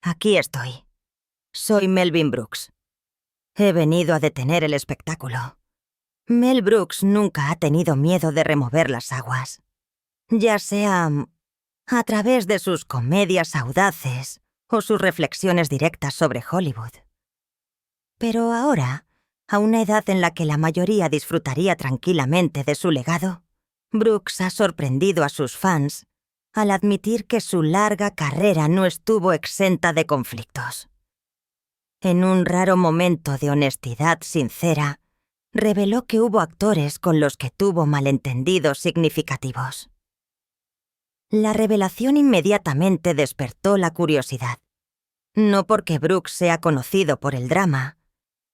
Aquí estoy. Soy Melvin Brooks. He venido a detener el espectáculo. Mel Brooks nunca ha tenido miedo de remover las aguas, ya sea a través de sus comedias audaces o sus reflexiones directas sobre Hollywood. Pero ahora, a una edad en la que la mayoría disfrutaría tranquilamente de su legado, Brooks ha sorprendido a sus fans al admitir que su larga carrera no estuvo exenta de conflictos. En un raro momento de honestidad sincera, reveló que hubo actores con los que tuvo malentendidos significativos. La revelación inmediatamente despertó la curiosidad, no porque Brooks sea conocido por el drama,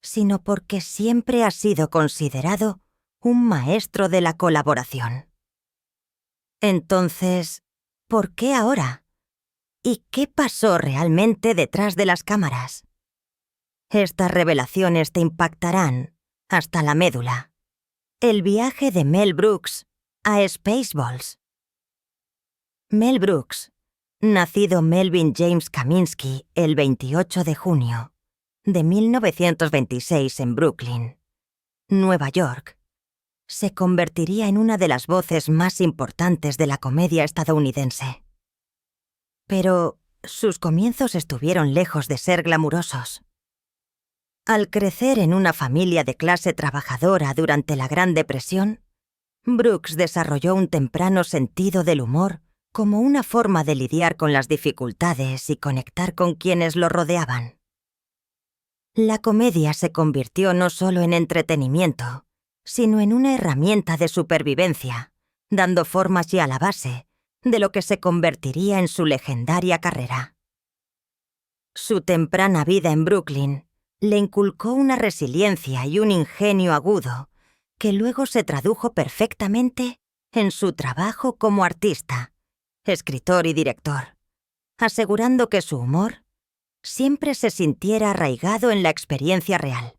sino porque siempre ha sido considerado un maestro de la colaboración. Entonces, ¿por qué ahora? ¿Y qué pasó realmente detrás de las cámaras? Estas revelaciones te impactarán hasta la médula. El viaje de Mel Brooks a Spaceballs. Mel Brooks, nacido Melvin James Kaminsky el 28 de junio de 1926 en Brooklyn, Nueva York, se convertiría en una de las voces más importantes de la comedia estadounidense. Pero sus comienzos estuvieron lejos de ser glamurosos. Al crecer en una familia de clase trabajadora durante la Gran Depresión, Brooks desarrolló un temprano sentido del humor como una forma de lidiar con las dificultades y conectar con quienes lo rodeaban. La comedia se convirtió no solo en entretenimiento, sino en una herramienta de supervivencia, dando forma y a la base de lo que se convertiría en su legendaria carrera. Su temprana vida en Brooklyn le inculcó una resiliencia y un ingenio agudo que luego se tradujo perfectamente en su trabajo como artista, escritor y director, asegurando que su humor siempre se sintiera arraigado en la experiencia real.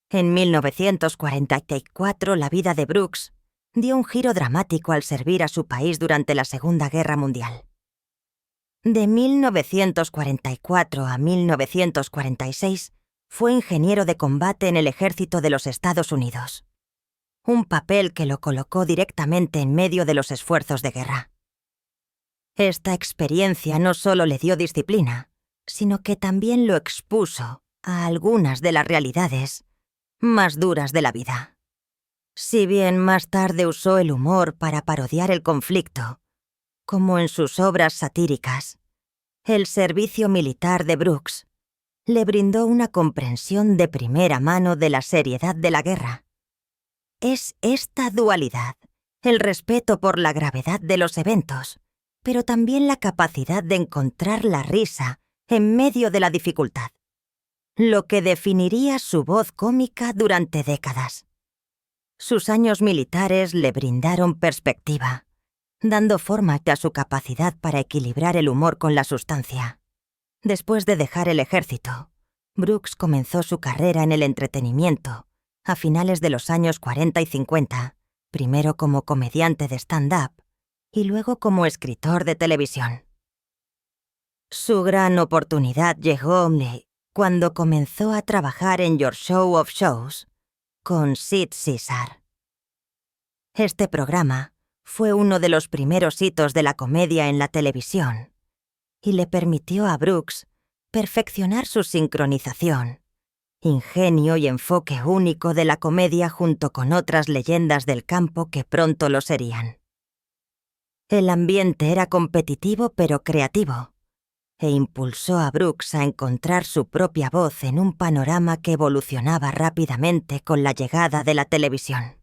En 1944, la vida de Brooks dio un giro dramático al servir a su país durante la Segunda Guerra Mundial. De 1944 a 1946, fue ingeniero de combate en el ejército de los Estados Unidos, un papel que lo colocó directamente en medio de los esfuerzos de guerra. Esta experiencia no solo le dio disciplina, sino que también lo expuso a algunas de las realidades más duras de la vida. Si bien más tarde usó el humor para parodiar el conflicto, como en sus obras satíricas, el servicio militar de Brooks le brindó una comprensión de primera mano de la seriedad de la guerra. Es esta dualidad, el respeto por la gravedad de los eventos, pero también la capacidad de encontrar la risa en medio de la dificultad, lo que definiría su voz cómica durante décadas. Sus años militares le brindaron perspectiva, dando forma a su capacidad para equilibrar el humor con la sustancia. Después de dejar el ejército, Brooks comenzó su carrera en el entretenimiento a finales de los años 40 y 50, primero como comediante de stand-up y luego como escritor de televisión. Su gran oportunidad llegó cuando comenzó a trabajar en Your Show of Shows con Sid Caesar. Este programa fue uno de los primeros hitos de la comedia en la televisión y le permitió a Brooks perfeccionar su sincronización, ingenio y enfoque único de la comedia junto con otras leyendas del campo que pronto lo serían. El ambiente era competitivo pero creativo, e impulsó a Brooks a encontrar su propia voz en un panorama que evolucionaba rápidamente con la llegada de la televisión.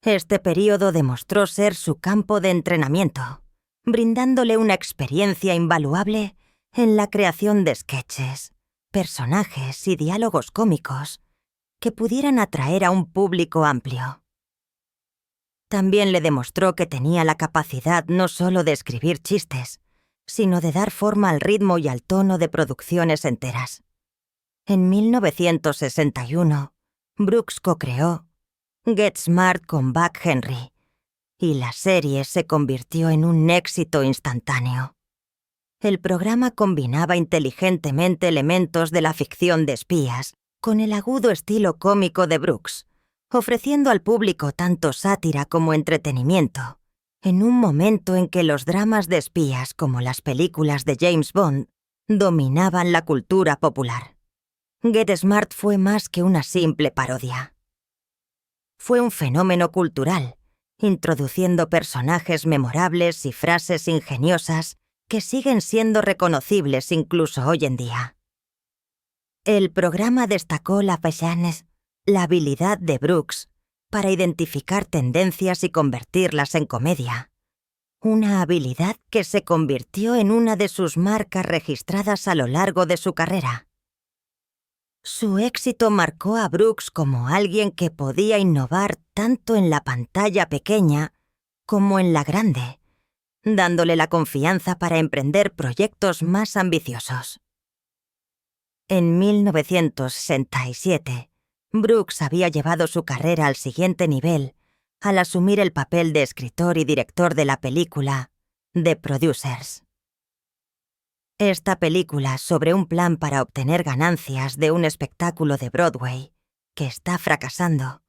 Este período demostró ser su campo de entrenamiento, brindándole una experiencia invaluable en la creación de sketches, personajes y diálogos cómicos que pudieran atraer a un público amplio. También le demostró que tenía la capacidad no solo de escribir chistes, sino de dar forma al ritmo y al tono de producciones enteras. En 1961, Brooks co-creó Get Smart con Buck Henry, y la serie se convirtió en un éxito instantáneo. El programa combinaba inteligentemente elementos de la ficción de espías con el agudo estilo cómico de Brooks, ofreciendo al público tanto sátira como entretenimiento, en un momento en que los dramas de espías como las películas de James Bond dominaban la cultura popular. Get Smart fue más que una simple parodia. Fue un fenómeno cultural, introduciendo personajes memorables y frases ingeniosas que siguen siendo reconocibles incluso hoy en día. El programa destacó la habilidad de Brooks para identificar tendencias y convertirlas en comedia, una habilidad que se convirtió en una de sus marcas registradas a lo largo de su carrera. Su éxito marcó a Brooks como alguien que podía innovar tanto en la pantalla pequeña como en la grande, dándole la confianza para emprender proyectos más ambiciosos. En 1967, Brooks había llevado su carrera al siguiente nivel al asumir el papel de escritor y director de la película The Producers. Esta película sobre un plan para obtener ganancias de un espectáculo de Broadway que está fracasando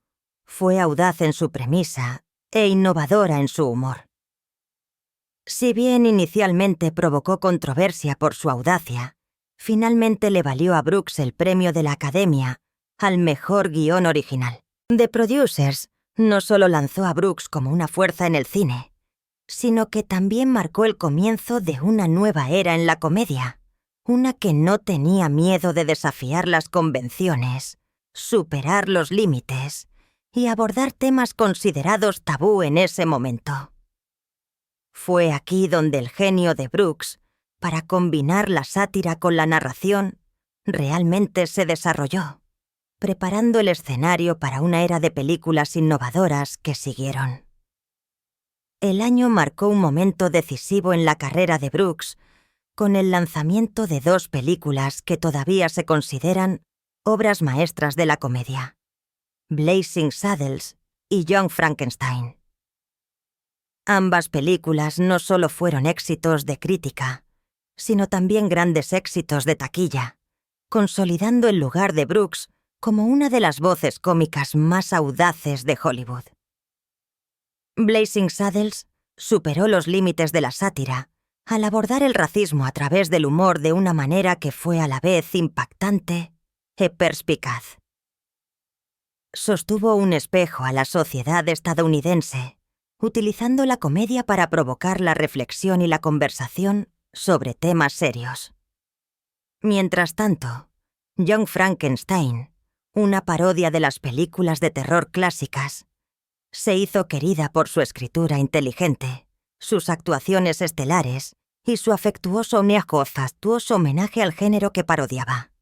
fue audaz en su premisa e innovadora en su humor. Si bien inicialmente provocó controversia por su audacia, finalmente le valió a Brooks el premio de la Academia al mejor guión original. The Producers no solo lanzó a Brooks como una fuerza en el cine, sino que también marcó el comienzo de una nueva era en la comedia, una que no tenía miedo de desafiar las convenciones, superar los límites y abordar temas considerados tabú en ese momento. Fue aquí donde el genio de Brooks, para combinar la sátira con la narración, realmente se desarrolló, preparando el escenario para una era de películas innovadoras que siguieron. El año marcó un momento decisivo en la carrera de Brooks, con el lanzamiento de dos películas que todavía se consideran obras maestras de la comedia: Blazing Saddles y Young Frankenstein. Ambas películas no solo fueron éxitos de crítica, sino también grandes éxitos de taquilla, consolidando el lugar de Brooks como una de las voces cómicas más audaces de Hollywood. Blazing Saddles superó los límites de la sátira al abordar el racismo a través del humor de una manera que fue a la vez impactante y perspicaz. Sostuvo un espejo a la sociedad estadounidense, utilizando la comedia para provocar la reflexión y la conversación sobre temas serios. Mientras tanto, Young Frankenstein, una parodia de las películas de terror clásicas, se hizo querida por su escritura inteligente, sus actuaciones estelares y su afectuoso homenaje al género que parodiaba.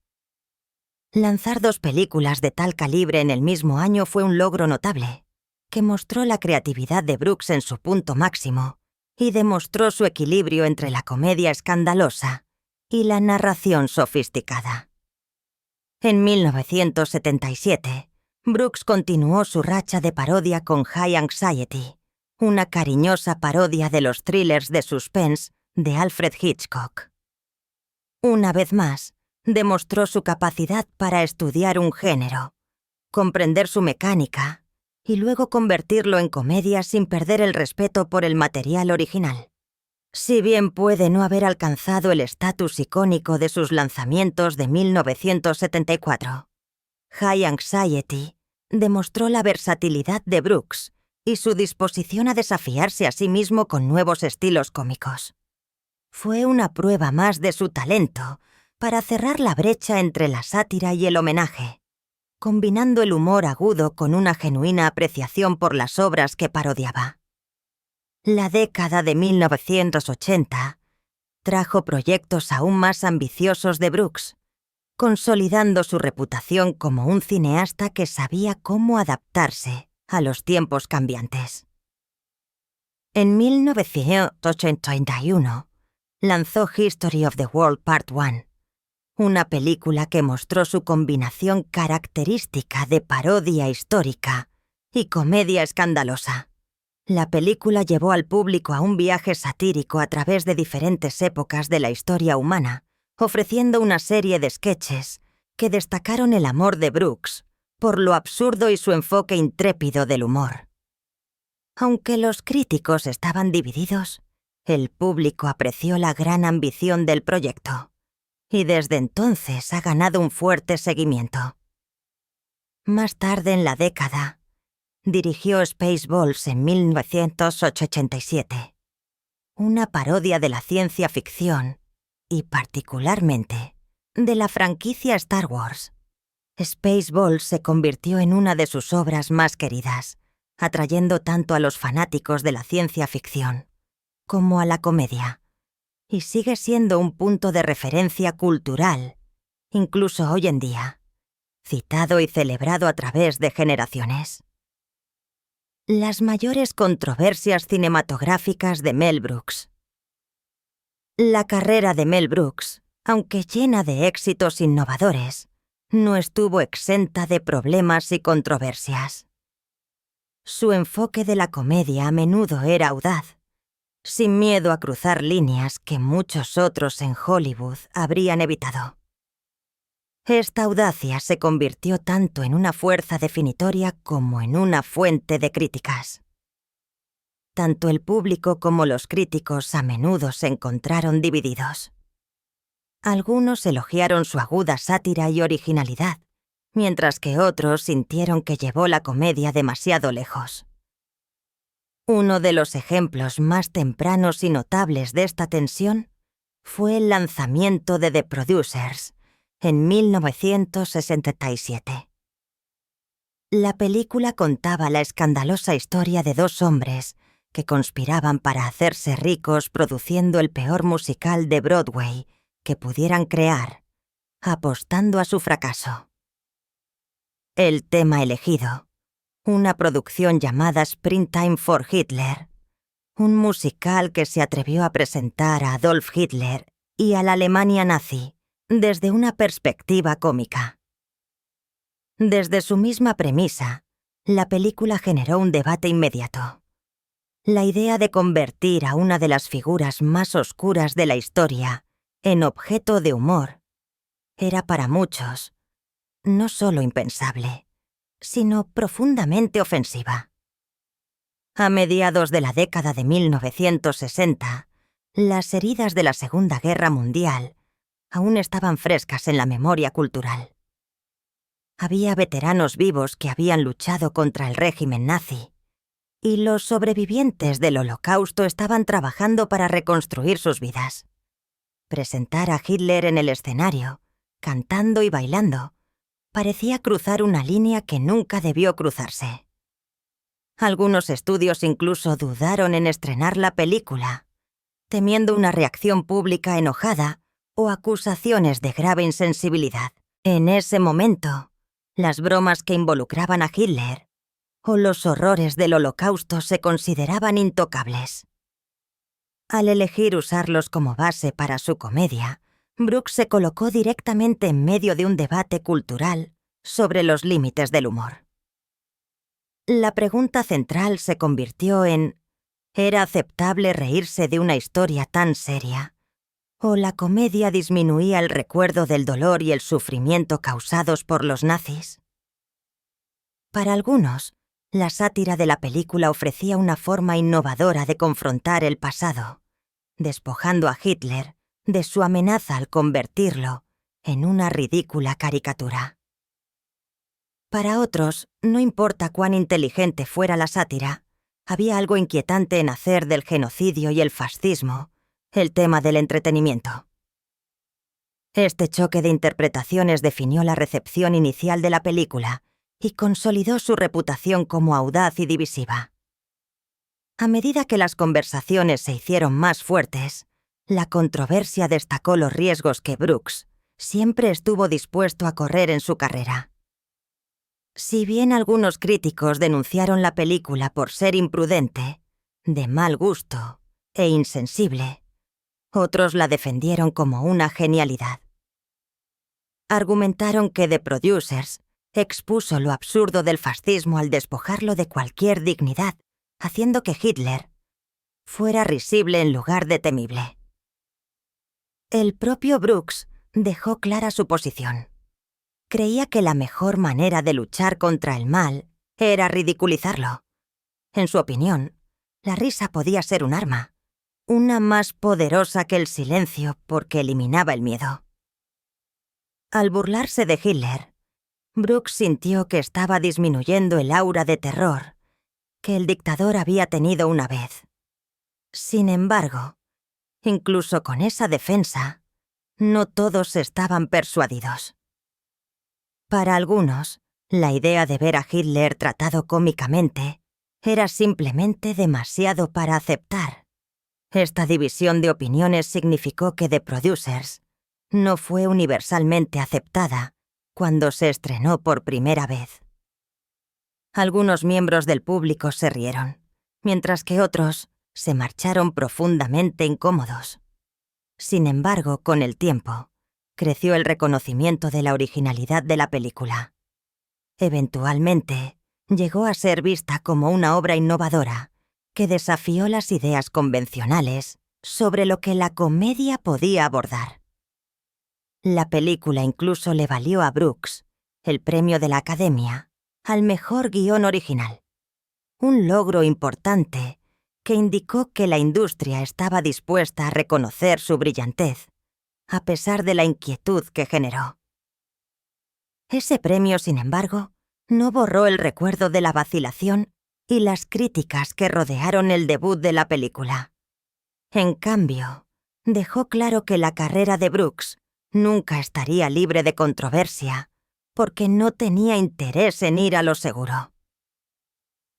Lanzar dos películas de tal calibre en el mismo año fue un logro notable, que mostró la creatividad de Brooks en su punto máximo y demostró su equilibrio entre la comedia escandalosa y la narración sofisticada. En 1977, Brooks continuó su racha de parodia con High Anxiety, una cariñosa parodia de los thrillers de suspense de Alfred Hitchcock. Una vez más, demostró su capacidad para estudiar un género, comprender su mecánica y luego convertirlo en comedia sin perder el respeto por el material original. Si bien puede no haber alcanzado el estatus icónico de sus lanzamientos de 1974, High Anxiety demostró la versatilidad de Brooks y su disposición a desafiarse a sí mismo con nuevos estilos cómicos. Fue una prueba más de su talento para cerrar la brecha entre la sátira y el homenaje, combinando el humor agudo con una genuina apreciación por las obras que parodiaba. La década de 1980 trajo proyectos aún más ambiciosos de Brooks, consolidando su reputación como un cineasta que sabía cómo adaptarse a los tiempos cambiantes. En 1981, lanzó History of the World Part 1, una película que mostró su combinación característica de parodia histórica y comedia escandalosa, La película llevó al público a un viaje satírico a través de diferentes épocas de la historia humana, ofreciendo una serie de sketches que destacaron el amor de Brooks por lo absurdo y su enfoque intrépido del humor. Aunque los críticos estaban divididos, el público apreció la gran ambición del proyecto, y desde entonces ha ganado un fuerte seguimiento. Más tarde en la década, dirigió Spaceballs en 1987, una parodia de la ciencia ficción y, particularmente, de la franquicia Star Wars. Spaceballs se convirtió en una de sus obras más queridas, atrayendo tanto a los fanáticos de la ciencia ficción como a la comedia, y sigue siendo un punto de referencia cultural, incluso hoy en día, citado y celebrado a través de generaciones. Las mayores controversias cinematográficas de Mel Brooks. La carrera de Mel Brooks, aunque llena de éxitos innovadores, no estuvo exenta de problemas y controversias. Su enfoque de la comedia a menudo era audaz, sin miedo a cruzar líneas que muchos otros en Hollywood habrían evitado. Esta audacia se convirtió tanto en una fuerza definitoria como en una fuente de críticas. Tanto el público como los críticos a menudo se encontraron divididos. Algunos elogiaron su aguda sátira y originalidad, mientras que otros sintieron que llevó la comedia demasiado lejos. Uno de los ejemplos más tempranos y notables de esta tensión fue el lanzamiento de The Producers en 1967. La película contaba la escandalosa historia de dos hombres que conspiraban para hacerse ricos produciendo el peor musical de Broadway que pudieran crear, apostando a su fracaso. El tema elegido, una producción llamada Springtime for Hitler, un musical que se atrevió a presentar a Adolf Hitler y a la Alemania nazi desde una perspectiva cómica. Desde su misma premisa, la película generó un debate inmediato. La idea de convertir a una de las figuras más oscuras de la historia en objeto de humor era para muchos no solo impensable, sino profundamente ofensiva. A mediados de la década de 1960, las heridas de la Segunda Guerra Mundial aún estaban frescas en la memoria cultural. Había veteranos vivos que habían luchado contra el régimen nazi, y los sobrevivientes del Holocausto estaban trabajando para reconstruir sus vidas. Presentar a Hitler en el escenario, cantando y bailando, parecía cruzar una línea que nunca debió cruzarse. Algunos estudios incluso dudaron en estrenar la película, temiendo una reacción pública enojada o acusaciones de grave insensibilidad. En ese momento, las bromas que involucraban a Hitler o los horrores del Holocausto se consideraban intocables. Al elegir usarlos como base para su comedia, Brooks se colocó directamente en medio de un debate cultural sobre los límites del humor. La pregunta central se convirtió en: ¿era aceptable reírse de una historia tan seria? ¿O la comedia disminuía el recuerdo del dolor y el sufrimiento causados por los nazis? Para algunos, la sátira de la película ofrecía una forma innovadora de confrontar el pasado, despojando a Hitler de su amenaza al convertirlo en una ridícula caricatura. Para otros, no importa cuán inteligente fuera la sátira, había algo inquietante en hacer del genocidio y el fascismo el tema del entretenimiento. Este choque de interpretaciones definió la recepción inicial de la película y consolidó su reputación como audaz y divisiva. A medida que las conversaciones se hicieron más fuertes, la controversia destacó los riesgos que Brooks siempre estuvo dispuesto a correr en su carrera. Si bien algunos críticos denunciaron la película por ser imprudente, de mal gusto e insensible, otros la defendieron como una genialidad. Argumentaron que The Producers expuso lo absurdo del fascismo al despojarlo de cualquier dignidad haciendo que Hitler fuera risible en lugar de temible. El propio Brooks dejó clara su posición. Creía que la mejor manera de luchar contra el mal era ridiculizarlo. En su opinión, la risa podía ser un arma, una más poderosa que el silencio porque eliminaba el miedo. Al burlarse de Hitler, Brooks sintió que estaba disminuyendo el aura de terror que el dictador había tenido una vez. Sin embargo, incluso con esa defensa, no todos estaban persuadidos. Para algunos, la idea de ver a Hitler tratado cómicamente era simplemente demasiado para aceptar. Esta división de opiniones significó que The Producers no fue universalmente aceptada cuando se estrenó por primera vez. Algunos miembros del público se rieron, mientras que otros se marcharon profundamente incómodos. Sin embargo, con el tiempo, creció el reconocimiento de la originalidad de la película. Eventualmente, llegó a ser vista como una obra innovadora que desafió las ideas convencionales sobre lo que la comedia podía abordar. La película incluso le valió a Brooks el premio de la Academia al mejor guión original, un logro importante que indicó que la industria estaba dispuesta a reconocer su brillantez, a pesar de la inquietud que generó. Ese premio, sin embargo, no borró el recuerdo de la vacilación y las críticas que rodearon el debut de la película. En cambio, dejó claro que la carrera de Brooks nunca estaría libre de controversia, porque no tenía interés en ir a lo seguro.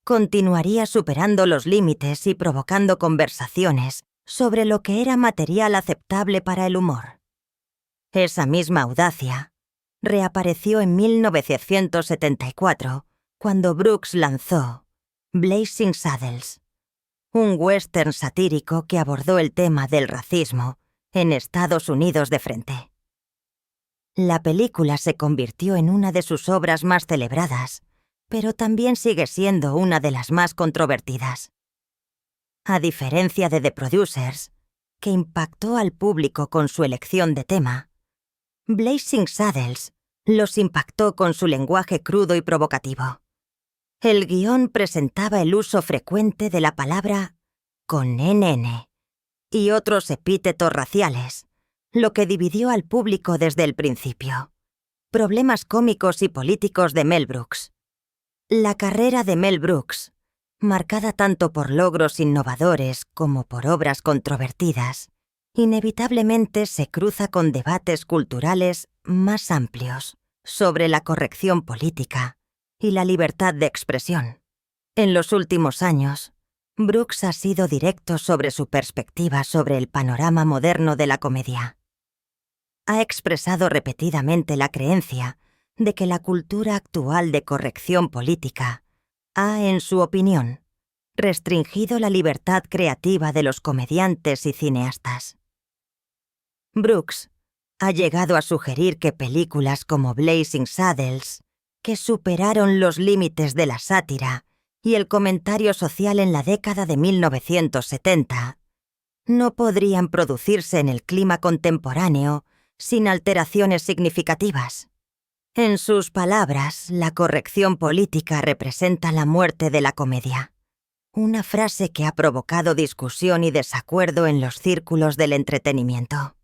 Continuaría superando los límites y provocando conversaciones sobre lo que era material aceptable para el humor. Esa misma audacia reapareció en 1974, cuando Brooks lanzó Blazing Saddles, un western satírico que abordó el tema del racismo en Estados Unidos de frente. La película se convirtió en una de sus obras más celebradas, pero también sigue siendo una de las más controvertidas. A diferencia de The Producers, que impactó al público con su elección de tema, Blazing Saddles los impactó con su lenguaje crudo y provocativo. El guión presentaba el uso frecuente de la palabra con NN y otros epítetos raciales, lo que dividió al público desde el principio. Problemas cómicos y políticos de Mel Brooks. La carrera de Mel Brooks, marcada tanto por logros innovadores como por obras controvertidas, inevitablemente se cruza con debates culturales más amplios sobre la corrección política y la libertad de expresión. En los últimos años, Brooks ha sido directo sobre su perspectiva sobre el panorama moderno de la comedia. Ha expresado repetidamente la creencia de que la cultura actual de corrección política ha, en su opinión, restringido la libertad creativa de los comediantes y cineastas. Brooks ha llegado a sugerir que películas como Blazing Saddles, que superaron los límites de la sátira y el comentario social en la década de 1970, no podrían producirse en el clima contemporáneo sin alteraciones significativas. En sus palabras, la corrección política representa la muerte de la comedia, una frase que ha provocado discusión y desacuerdo en los círculos del entretenimiento.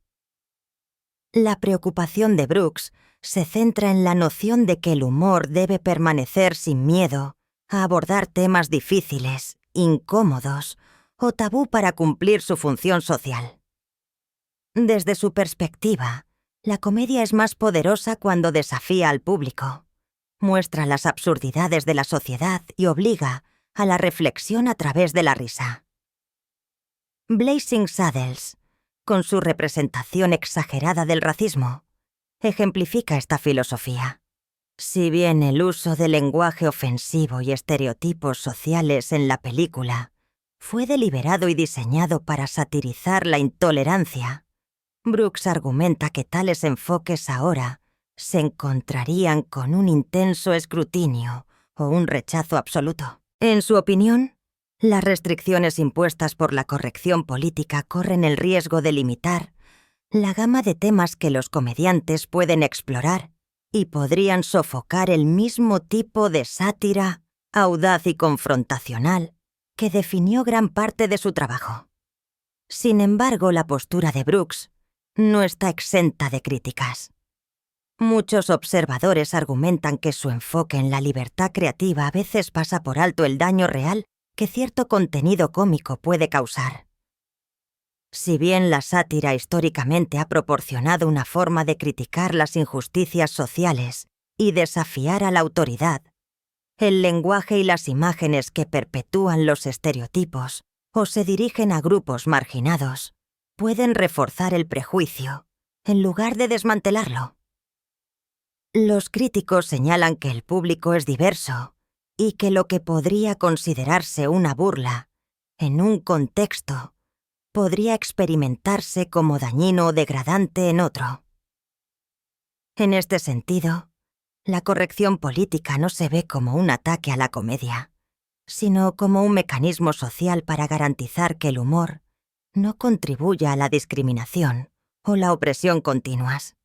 La preocupación de Brooks se centra en la noción de que el humor debe permanecer sin miedo a abordar temas difíciles, incómodos o tabú para cumplir su función social. Desde su perspectiva, la comedia es más poderosa cuando desafía al público, muestra las absurdidades de la sociedad y obliga a la reflexión a través de la risa. Blazing Saddles, con su representación exagerada del racismo, ejemplifica esta filosofía. Si bien el uso del lenguaje ofensivo y estereotipos sociales en la película fue deliberado y diseñado para satirizar la intolerancia, Brooks argumenta que tales enfoques ahora se encontrarían con un intenso escrutinio o un rechazo absoluto. En su opinión, Las restricciones impuestas por la corrección política corren el riesgo de limitar la gama de temas que los comediantes pueden explorar y podrían sofocar el mismo tipo de sátira audaz y confrontacional que definió gran parte de su trabajo. Sin embargo, la postura de Brooks no está exenta de críticas. Muchos observadores argumentan que su enfoque en la libertad creativa a veces pasa por alto el daño real que cierto contenido cómico puede causar. Si bien la sátira históricamente ha proporcionado una forma de criticar las injusticias sociales y desafiar a la autoridad, el lenguaje y las imágenes que perpetúan los estereotipos o se dirigen a grupos marginados pueden reforzar el prejuicio en lugar de desmantelarlo. Los críticos señalan que el público es diverso y que lo que podría considerarse una burla en un contexto podría experimentarse como dañino o degradante en otro. En este sentido, la corrección política no se ve como un ataque a la comedia, sino como un mecanismo social para garantizar que el humor no contribuya a la discriminación o la opresión continuas.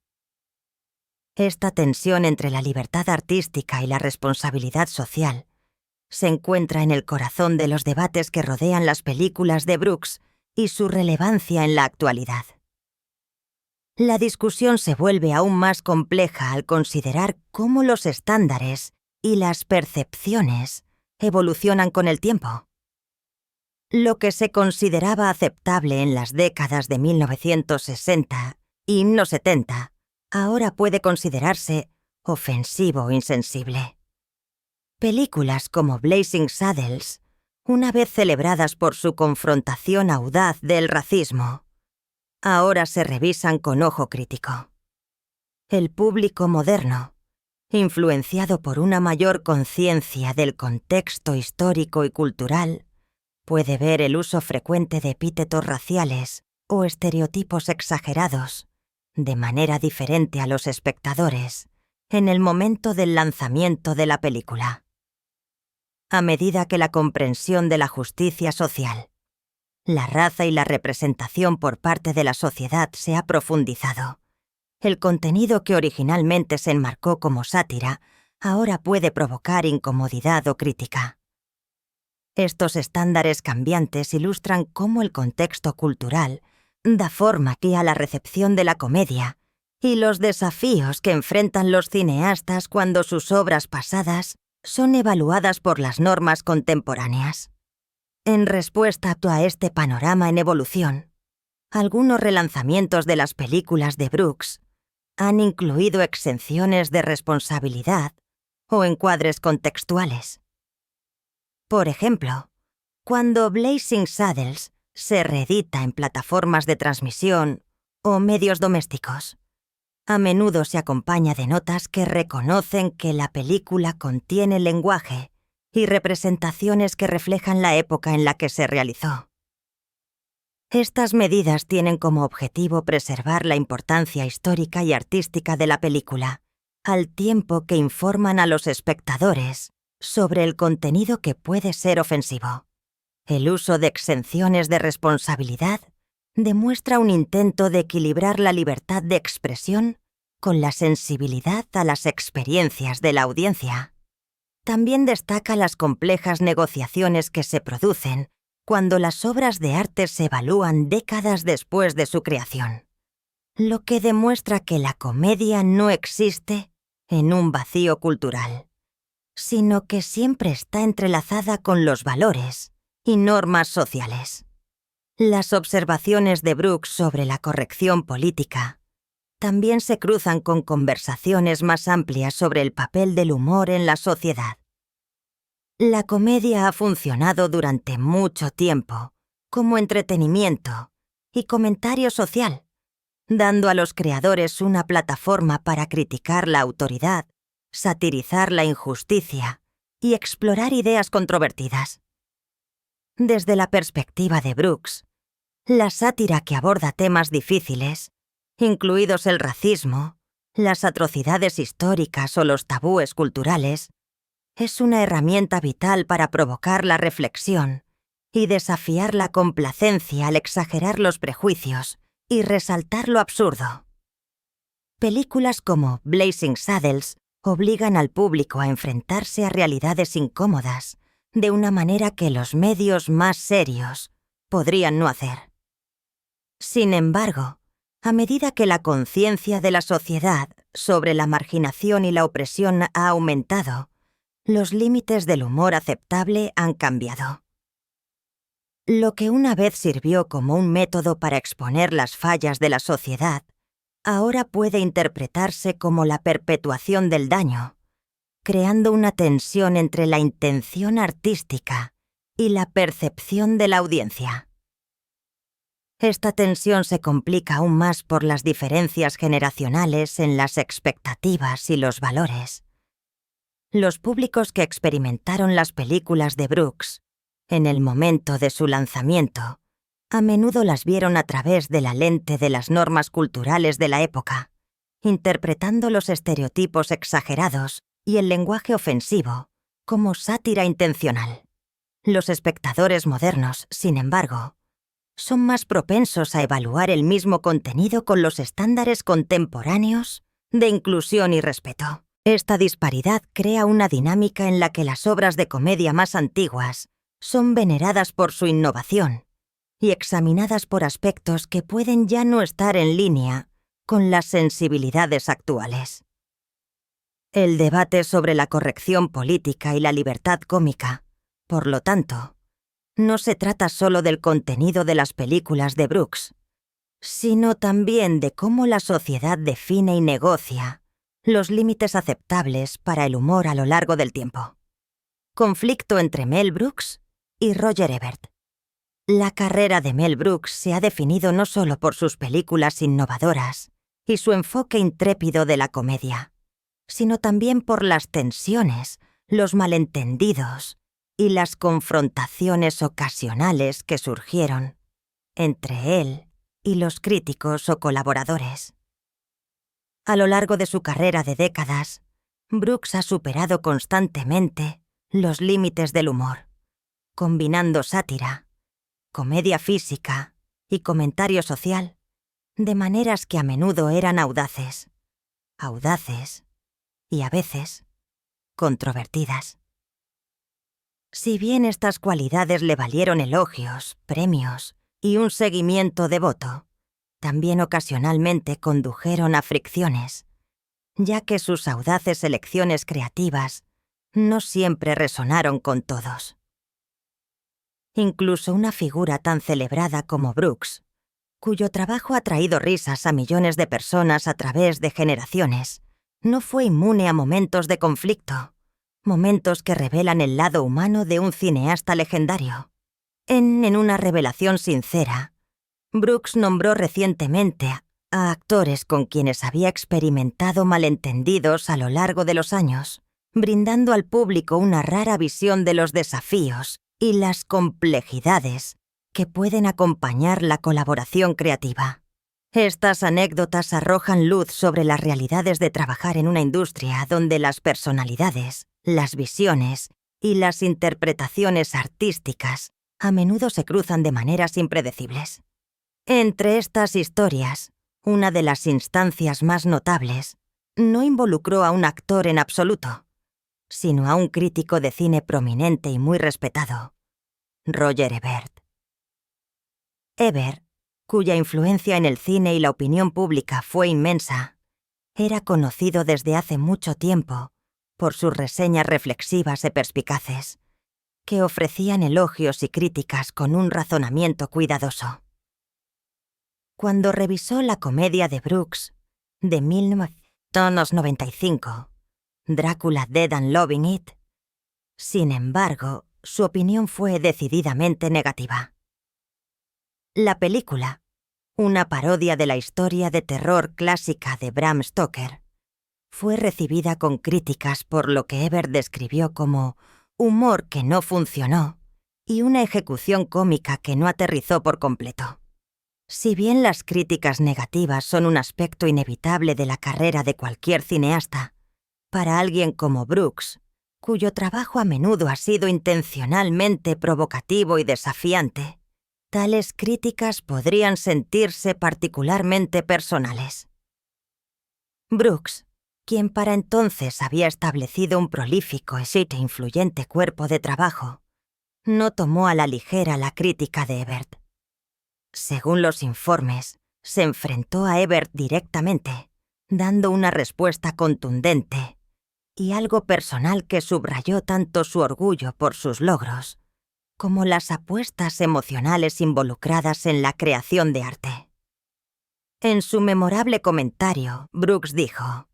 Esta tensión entre la libertad artística y la responsabilidad social se encuentra en el corazón de los debates que rodean las películas de Brooks y su relevancia en la actualidad. La discusión se vuelve aún más compleja al considerar cómo los estándares y las percepciones evolucionan con el tiempo. Lo que se consideraba aceptable en las décadas de 1960 y los 70 ahora puede considerarse ofensivo o insensible. Películas como Blazing Saddles, una vez celebradas por su confrontación audaz del racismo, ahora se revisan con ojo crítico. El público moderno, influenciado por una mayor conciencia del contexto histórico y cultural, puede ver el uso frecuente de epítetos raciales o estereotipos exagerados de manera diferente a los espectadores en el momento del lanzamiento de la película. A medida que la comprensión de la justicia social, la raza y la representación por parte de la sociedad se ha profundizado, el contenido que originalmente se enmarcó como sátira ahora puede provocar incomodidad o crítica. Estos estándares cambiantes ilustran cómo el contexto cultural da forma a la recepción de la comedia y los desafíos que enfrentan los cineastas cuando sus obras pasadas son evaluadas por las normas contemporáneas. En respuesta a este panorama en evolución, algunos relanzamientos de las películas de Brooks han incluido exenciones de responsabilidad o encuadres contextuales. Por ejemplo, cuando Blazing Saddles se reedita en plataformas de transmisión o medios domésticos, a menudo se acompaña de notas que reconocen que la película contiene lenguaje y representaciones que reflejan la época en la que se realizó. Estas medidas tienen como objetivo preservar la importancia histórica y artística de la película, al tiempo que informan a los espectadores sobre el contenido que puede ser ofensivo. El uso de exenciones de responsabilidad demuestra un intento de equilibrar la libertad de expresión con la sensibilidad a las experiencias de la audiencia. También destaca las complejas negociaciones que se producen cuando las obras de arte se evalúan décadas después de su creación, lo que demuestra que la comedia no existe en un vacío cultural, sino que siempre está entrelazada con los valores y normas sociales. Las observaciones de Brooks sobre la corrección política también se cruzan con conversaciones más amplias sobre el papel del humor en la sociedad. La comedia ha funcionado durante mucho tiempo como entretenimiento y comentario social, dando a los creadores una plataforma para criticar la autoridad, satirizar la injusticia y explorar ideas controvertidas. Desde la perspectiva de Brooks, la sátira que aborda temas difíciles, incluidos el racismo, las atrocidades históricas o los tabúes culturales, es una herramienta vital para provocar la reflexión y desafiar la complacencia al exagerar los prejuicios y resaltar lo absurdo. Películas como Blazing Saddles obligan al público a enfrentarse a realidades incómodas de una manera que los medios más serios podrían no hacer. Sin embargo, a medida que la conciencia de la sociedad sobre la marginación y la opresión ha aumentado, los límites del humor aceptable han cambiado. Lo que una vez sirvió como un método para exponer las fallas de la sociedad, ahora puede interpretarse como la perpetuación del daño, creando una tensión entre la intención artística y la percepción de la audiencia. Esta tensión se complica aún más por las diferencias generacionales en las expectativas y los valores. Los públicos que experimentaron las películas de Brooks en el momento de su lanzamiento, a menudo las vieron a través de la lente de las normas culturales de la época, interpretando los estereotipos exagerados y el lenguaje ofensivo como sátira intencional. Los espectadores modernos, sin embargo, son más propensos a evaluar el mismo contenido con los estándares contemporáneos de inclusión y respeto. Esta disparidad crea una dinámica en la que las obras de comedia más antiguas son veneradas por su innovación y examinadas por aspectos que pueden ya no estar en línea con las sensibilidades actuales. El debate sobre la corrección política y la libertad cómica, por lo tanto, no se trata solo del contenido de las películas de Brooks, sino también de cómo la sociedad define y negocia los límites aceptables para el humor a lo largo del tiempo. Conflicto entre Mel Brooks y Roger Ebert. La carrera de Mel Brooks se ha definido no solo por sus películas innovadoras y su enfoque intrépido de la comedia, sino también por las tensiones, los malentendidos y las confrontaciones ocasionales que surgieron entre él y los críticos o colaboradores. A lo largo de su carrera de décadas, Brooks ha superado constantemente los límites del humor, combinando sátira, comedia física y comentario social, de maneras que a menudo eran audaces y a veces controvertidas. Si bien estas cualidades le valieron elogios, premios y un seguimiento devoto, también ocasionalmente condujeron a fricciones, ya que sus audaces elecciones creativas no siempre resonaron con todos. Incluso una figura tan celebrada como Brooks, cuyo trabajo ha traído risas a millones de personas a través de generaciones, no fue inmune a momentos de conflicto, momentos que revelan el lado humano de un cineasta legendario. En una revelación sincera, Brooks nombró recientemente a actores con quienes había experimentado malentendidos a lo largo de los años, brindando al público una rara visión de los desafíos y las complejidades que pueden acompañar la colaboración creativa. Estas anécdotas arrojan luz sobre las realidades de trabajar en una industria donde las personalidades, las visiones y las interpretaciones artísticas a menudo se cruzan de maneras impredecibles. Entre estas historias, una de las instancias más notables no involucró a un actor en absoluto, sino a un crítico de cine prominente y muy respetado, Roger Ebert. Ebert, cuya influencia en el cine y la opinión pública fue inmensa, era conocido desde hace mucho tiempo por sus reseñas reflexivas y perspicaces, que ofrecían elogios y críticas con un razonamiento cuidadoso. Cuando revisó la comedia de Brooks de 1995, Drácula Dead and Loving It, sin embargo, su opinión fue decididamente negativa. La película, una parodia de la historia de terror clásica de Bram Stoker, fue recibida con críticas por lo que Ebert describió como humor que no funcionó y una ejecución cómica que no aterrizó por completo. Si bien las críticas negativas son un aspecto inevitable de la carrera de cualquier cineasta, para alguien como Brooks, cuyo trabajo a menudo ha sido intencionalmente provocativo y desafiante, tales críticas podrían sentirse particularmente personales. Brooks, quien para entonces había establecido un prolífico e influyente cuerpo de trabajo, no tomó a la ligera la crítica de Ebert. Según los informes, se enfrentó a Ebert directamente, dando una respuesta contundente y algo personal que subrayó tanto su orgullo por sus logros como las apuestas emocionales involucradas en la creación de arte. En su memorable comentario, Brooks dijo: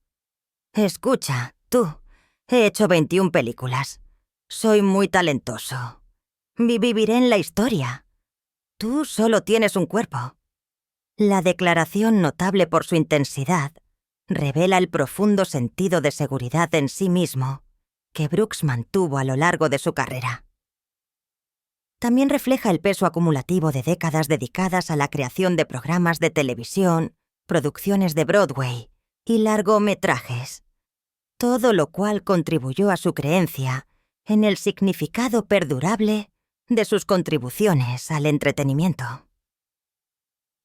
«Escucha, tú, he hecho 21 películas. Soy muy talentoso. Viviré en la historia. Tú solo tienes un cuerpo». La declaración, notable por su intensidad, revela el profundo sentido de seguridad en sí mismo que Brooks mantuvo a lo largo de su carrera. También refleja el peso acumulativo de décadas dedicadas a la creación de programas de televisión, producciones de Broadway y largometrajes, todo lo cual contribuyó a su creencia en el significado perdurable de sus contribuciones al entretenimiento.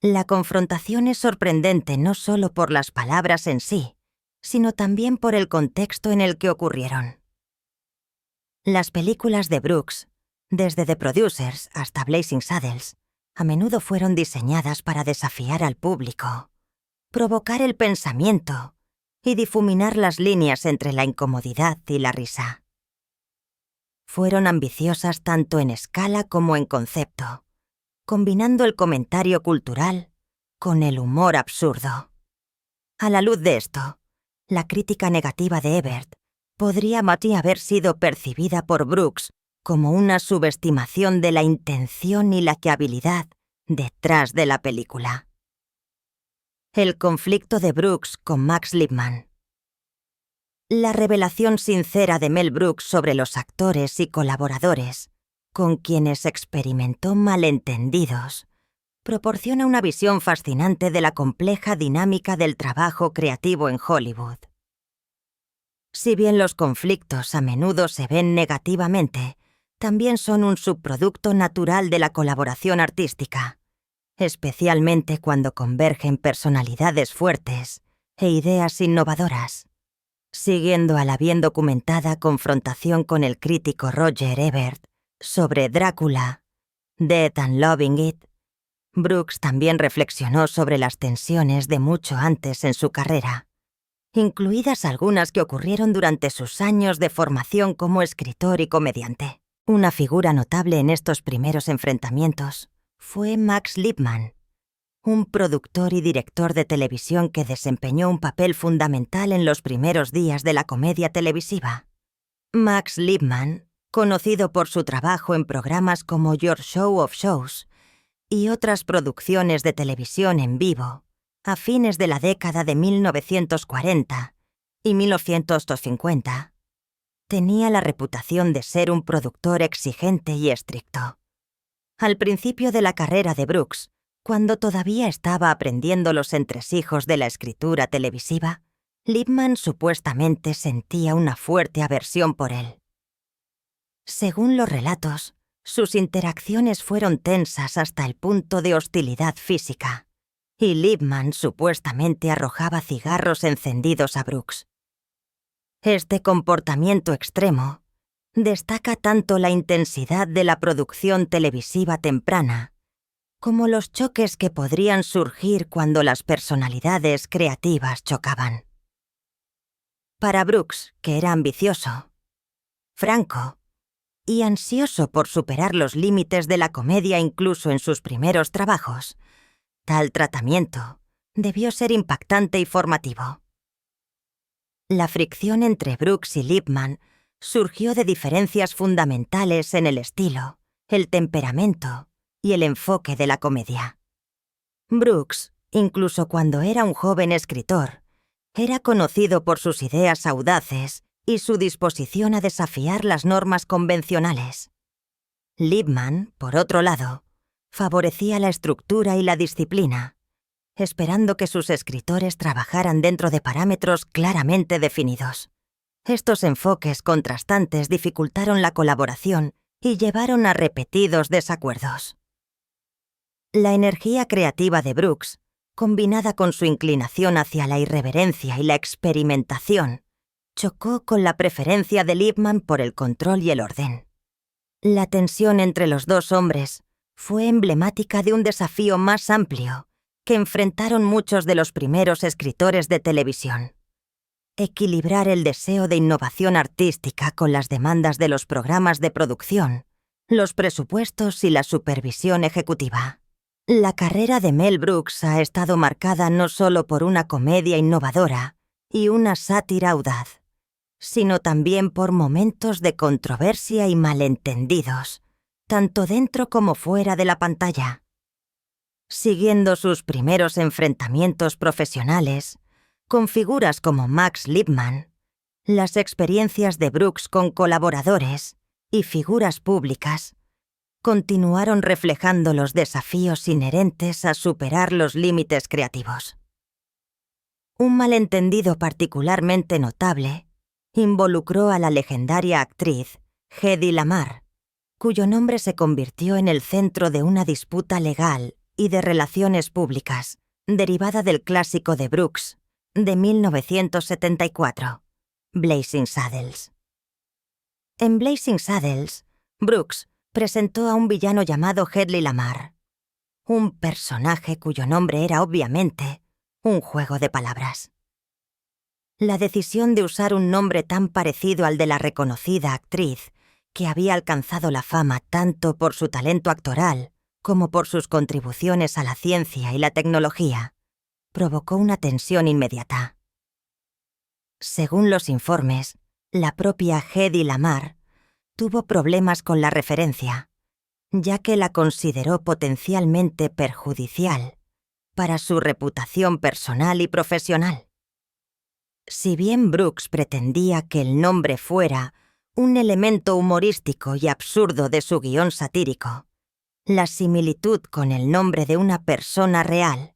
La confrontación es sorprendente no solo por las palabras en sí, sino también por el contexto en el que ocurrieron. Las películas de Brooks, desde The Producers hasta Blazing Saddles, a menudo fueron diseñadas para desafiar al público, provocar el pensamiento y difuminar las líneas entre la incomodidad y la risa. Fueron ambiciosas tanto en escala como en concepto, combinando el comentario cultural con el humor absurdo. A la luz de esto, la crítica negativa de Ebert podría haber sido percibida por Brooks como una subestimación de la intención y la habilidad detrás de la película. El conflicto de Brooks con Max Liebman. La revelación sincera de Mel Brooks sobre los actores y colaboradores con quienes experimentó malentendidos proporciona una visión fascinante de la compleja dinámica del trabajo creativo en Hollywood. Si bien los conflictos a menudo se ven negativamente, también son un subproducto natural de la colaboración artística, especialmente cuando convergen personalidades fuertes e ideas innovadoras. Siguiendo a la bien documentada confrontación con el crítico Roger Ebert sobre Drácula, Dead and Loving It, Brooks también reflexionó sobre las tensiones de mucho antes en su carrera, incluidas algunas que ocurrieron durante sus años de formación como escritor y comediante. Una figura notable en estos primeros enfrentamientos fue Max Liebman, un productor y director de televisión que desempeñó un papel fundamental en los primeros días de la comedia televisiva. Max Liebman, conocido por su trabajo en programas como Your Show of Shows y otras producciones de televisión en vivo, a fines de la década de 1940 y 1950, tenía la reputación de ser un productor exigente y estricto. Al principio de la carrera de Brooks, cuando todavía estaba aprendiendo los entresijos de la escritura televisiva, Liebman supuestamente sentía una fuerte aversión por él. Según los relatos, sus interacciones fueron tensas hasta el punto de hostilidad física, y Liebman supuestamente arrojaba cigarros encendidos a Brooks. Este comportamiento extremo destaca tanto la intensidad de la producción televisiva temprana como los choques que podrían surgir cuando las personalidades creativas chocaban. Para Brooks, que era ambicioso, franco y ansioso por superar los límites de la comedia incluso en sus primeros trabajos, tal tratamiento debió ser impactante y formativo. La fricción entre Brooks y Liebman surgió de diferencias fundamentales en el estilo, el temperamento y el enfoque de la comedia. Brooks, incluso cuando era un joven escritor, era conocido por sus ideas audaces y su disposición a desafiar las normas convencionales. Liebman, por otro lado, favorecía la estructura y la disciplina, esperando que sus escritores trabajaran dentro de parámetros claramente definidos. Estos enfoques contrastantes dificultaron la colaboración y llevaron a repetidos desacuerdos. La energía creativa de Brooks, combinada con su inclinación hacia la irreverencia y la experimentación, chocó con la preferencia de Liebman por el control y el orden. La tensión entre los dos hombres fue emblemática de un desafío más amplio que enfrentaron muchos de los primeros escritores de televisión: equilibrar el deseo de innovación artística con las demandas de los programas de producción, los presupuestos y la supervisión ejecutiva. La carrera de Mel Brooks ha estado marcada no solo por una comedia innovadora y una sátira audaz, sino también por momentos de controversia y malentendidos, tanto dentro como fuera de la pantalla. Siguiendo sus primeros enfrentamientos profesionales, con figuras como Max Liebman, las experiencias de Brooks con colaboradores y figuras públicas continuaron reflejando los desafíos inherentes a superar los límites creativos. Un malentendido particularmente notable involucró a la legendaria actriz Hedy Lamarr, cuyo nombre se convirtió en el centro de una disputa legal y de relaciones públicas derivada del clásico de Brooks de 1974, Blazing Saddles. En Blazing Saddles, Brooks presentó a un villano llamado Hedy Lamarr, un personaje cuyo nombre era obviamente un juego de palabras. La decisión de usar un nombre tan parecido al de la reconocida actriz, que había alcanzado la fama tanto por su talento actoral como por sus contribuciones a la ciencia y la tecnología, provocó una tensión inmediata. Según los informes, la propia Hedy Lamarr tuvo problemas con la referencia, ya que la consideró potencialmente perjudicial para su reputación personal y profesional. Si bien Brooks pretendía que el nombre fuera un elemento humorístico y absurdo de su guión satírico, la similitud con el nombre de una persona real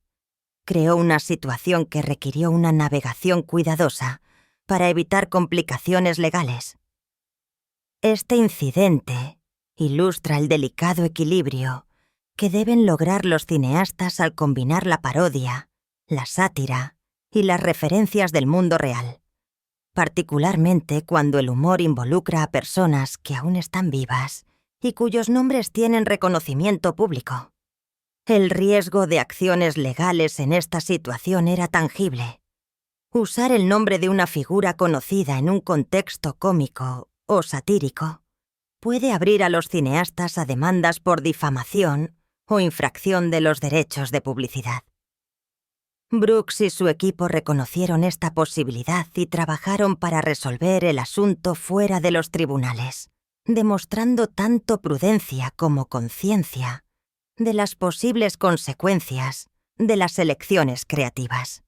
creó una situación que requirió una navegación cuidadosa para evitar complicaciones legales. Este incidente ilustra el delicado equilibrio que deben lograr los cineastas al combinar la parodia, la sátira y las referencias del mundo real, particularmente cuando el humor involucra a personas que aún están vivas y cuyos nombres tienen reconocimiento público. El riesgo de acciones legales en esta situación era tangible. Usar el nombre de una figura conocida en un contexto cómico o satírico puede abrir a los cineastas a demandas por difamación o infracción de los derechos de publicidad. Brooks y su equipo reconocieron esta posibilidad y trabajaron para resolver el asunto fuera de los tribunales, demostrando tanto prudencia como conciencia de las posibles consecuencias de las elecciones creativas.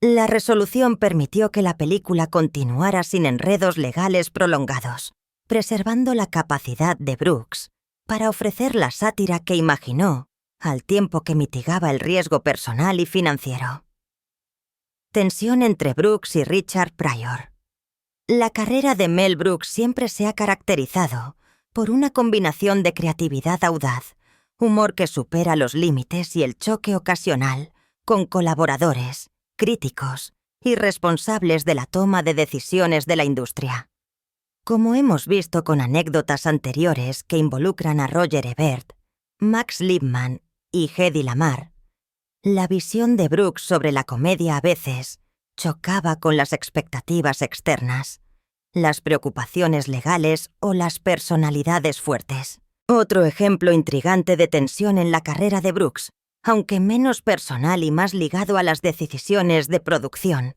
La resolución permitió que la película continuara sin enredos legales prolongados, preservando la capacidad de Brooks para ofrecer la sátira que imaginó, al tiempo que mitigaba el riesgo personal y financiero. Tensión entre Brooks y Richard Pryor. La carrera de Mel Brooks siempre se ha caracterizado por una combinación de creatividad audaz, humor que supera los límites y el choque ocasional con colaboradores, críticos y responsables de la toma de decisiones de la industria. Como hemos visto con anécdotas anteriores que involucran a Roger Ebert, Max Liebman y Hedy Lamarr, la visión de Brooks sobre la comedia a veces chocaba con las expectativas externas, las preocupaciones legales o las personalidades fuertes. Otro ejemplo intrigante de tensión en la carrera de Brooks, aunque menos personal y más ligado a las decisiones de producción,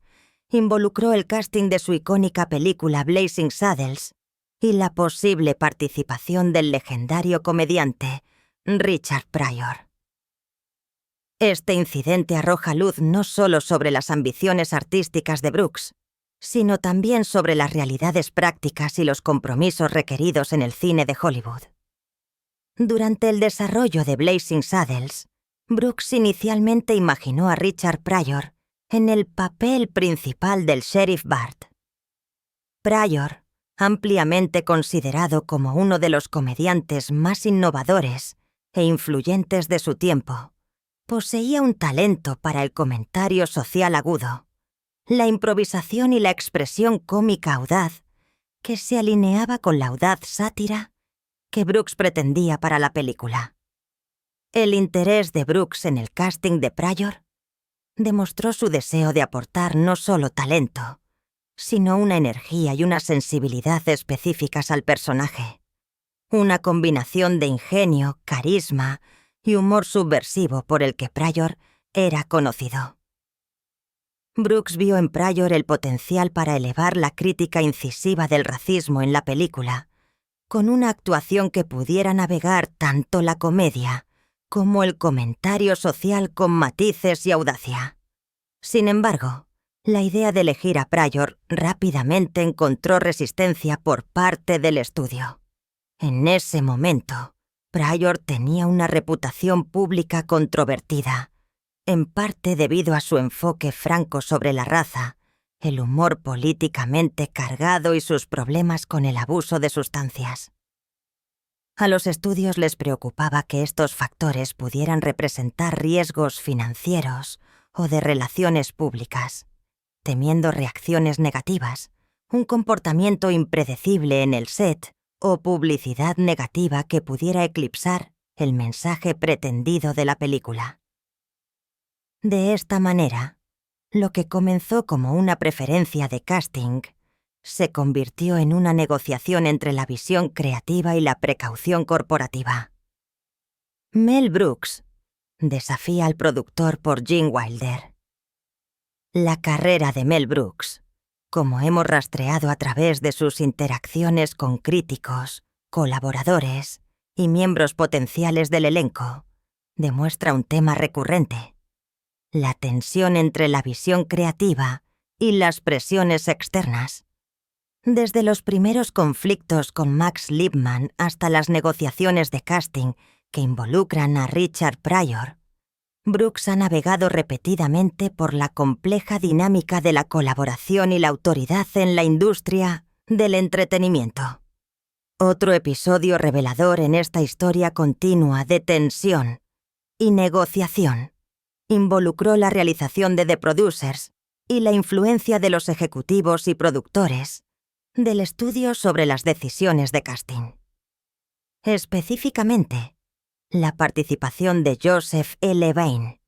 involucró el casting de su icónica película Blazing Saddles y la posible participación del legendario comediante Richard Pryor. Este incidente arroja luz no solo sobre las ambiciones artísticas de Brooks, sino también sobre las realidades prácticas y los compromisos requeridos en el cine de Hollywood. Durante el desarrollo de Blazing Saddles, Brooks inicialmente imaginó a Richard Pryor en el papel principal del sheriff Bart. Pryor, ampliamente considerado como uno de los comediantes más innovadores e influyentes de su tiempo, poseía un talento para el comentario social agudo, la improvisación y la expresión cómica audaz que se alineaba con la audaz sátira que Brooks pretendía para la película. El interés de Brooks en el casting de Pryor demostró su deseo de aportar no solo talento, sino una energía y una sensibilidad específicas al personaje. Una combinación de ingenio, carisma y humor subversivo por el que Pryor era conocido. Brooks vio en Pryor el potencial para elevar la crítica incisiva del racismo en la película, con una actuación que pudiera navegar tanto la comedia como el comentario social con matices y audacia. Sin embargo, la idea de elegir a Pryor rápidamente encontró resistencia por parte del estudio. En ese momento, Pryor tenía una reputación pública controvertida, en parte debido a su enfoque franco sobre la raza, el humor políticamente cargado y sus problemas con el abuso de sustancias. A los estudios les preocupaba que estos factores pudieran representar riesgos financieros o de relaciones públicas, temiendo reacciones negativas, un comportamiento impredecible en el set o publicidad negativa que pudiera eclipsar el mensaje pretendido de la película. De esta manera, lo que comenzó como una preferencia de casting se convirtió en una negociación entre la visión creativa y la precaución corporativa. Mel Brooks desafía al productor por Gene Wilder. La carrera de Mel Brooks, como hemos rastreado a través de sus interacciones con críticos, colaboradores y miembros potenciales del elenco, demuestra un tema recurrente: la tensión entre la visión creativa y las presiones externas. Desde los primeros conflictos con Max Lipman hasta las negociaciones de casting que involucran a Richard Pryor, Brooks ha navegado repetidamente por la compleja dinámica de la colaboración y la autoridad en la industria del entretenimiento. Otro episodio revelador en esta historia continua de tensión y negociación involucró la realización de The Producers y la influencia de los ejecutivos y productores del estudio sobre las decisiones de casting. Específicamente, la participación de Joseph L. Bain,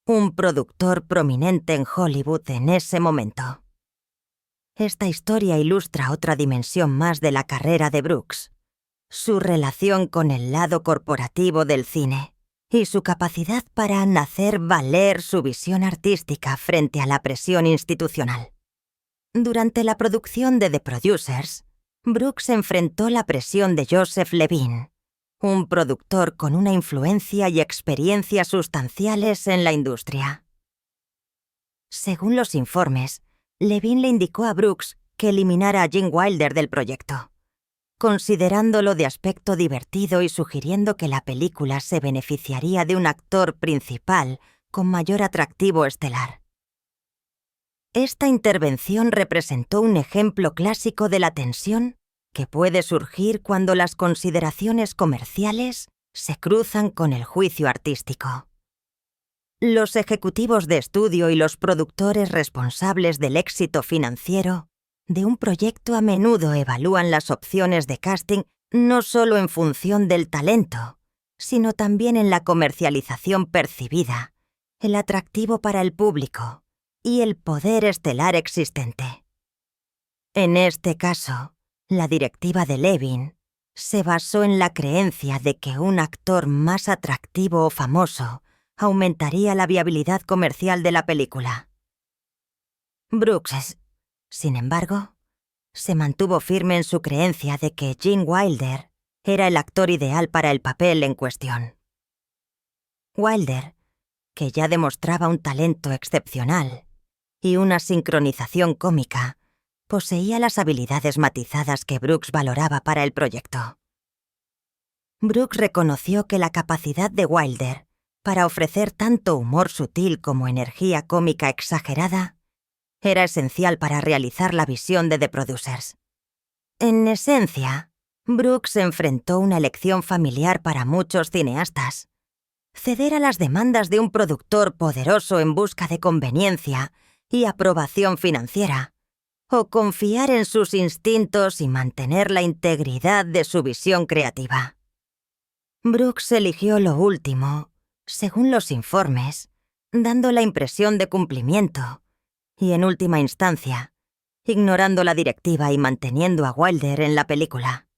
un productor prominente en Hollywood en ese momento. Esta historia ilustra otra dimensión más de la carrera de Brooks: su relación con el lado corporativo del cine y su capacidad para hacer valer su visión artística frente a la presión institucional. Durante la producción de The Producers, Brooks enfrentó la presión de Joseph Levine, un productor con una influencia y experiencia sustanciales en la industria. Según los informes, Levine le indicó a Brooks que eliminara a Gene Wilder del proyecto, considerándolo de aspecto divertido y sugiriendo que la película se beneficiaría de un actor principal con mayor atractivo estelar. Esta intervención representó un ejemplo clásico de la tensión que puede surgir cuando las consideraciones comerciales se cruzan con el juicio artístico. Los ejecutivos de estudio y los productores responsables del éxito financiero de un proyecto a menudo evalúan las opciones de casting no solo en función del talento, sino también en la comercialización percibida, el atractivo para el público y el poder estelar existente. En este caso, la directiva de Levine se basó en la creencia de que un actor más atractivo o famoso aumentaría la viabilidad comercial de la película. Brooks, sin embargo, se mantuvo firme en su creencia de que Gene Wilder era el actor ideal para el papel en cuestión. Wilder, que ya demostraba un talento excepcional y una sincronización cómica, poseía las habilidades matizadas que Brooks valoraba para el proyecto. Brooks reconoció que la capacidad de Wilder para ofrecer tanto humor sutil como energía cómica exagerada Era esencial para realizar la visión de The Producers. En esencia, Brooks enfrentó una elección familiar para muchos cineastas. Ceder a las demandas de un productor poderoso en busca de conveniencia y aprobación financiera, o confiar en sus instintos y mantener la integridad de su visión creativa. Brooks eligió lo último, según los informes, dando la impresión de cumplimiento, y en última instancia, ignorando la directiva y manteniendo a Wilder en la película.